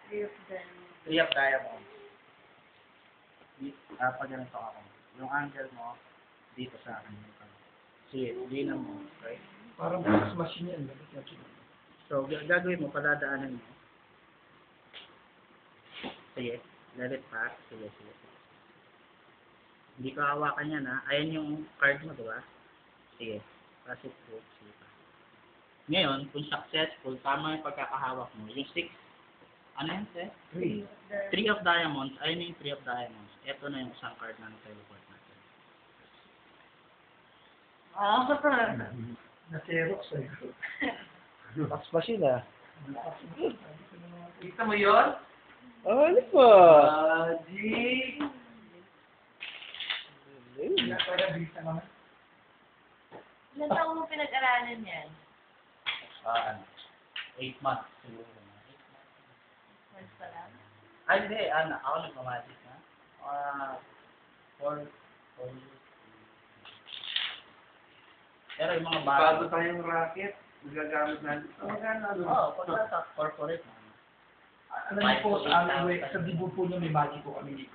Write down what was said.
Three of them. 3 of diamonds. Pag ganito ako. Yung angle mo, dito sa akin. Sige, hindi na mo. Right? Parang box machine yan. So, gagawin mo, padadaanan mo. Sige, let it pass. Sige. Hindi ko hawakan yan, ha? Ayan yung card mo, diba? Sige, pass it through. Sige pa. Ngayon, kung successful, tama yung pagkakahawak mo. Yung 6, ano yan, sir? 3 of diamonds. Ayun yung 3 of diamonds. Ito na yung isang card na nasa-report natin. Na-xerox eh. Box machine ah. Kita mo yun? Oh, ano po? G! Nasa-revisa naman. Ilan taon mo pinag-aralan yan? 8 months siguro. Months pa lang? Ay, hindi. Ako nagmamagic na. 4 years. Pero yung mga Bago bago. tayong racket, magagamit natin. Pagka sa corporate. Alam niyo po, sa amin, sa dibo po niya may magic po kami dito.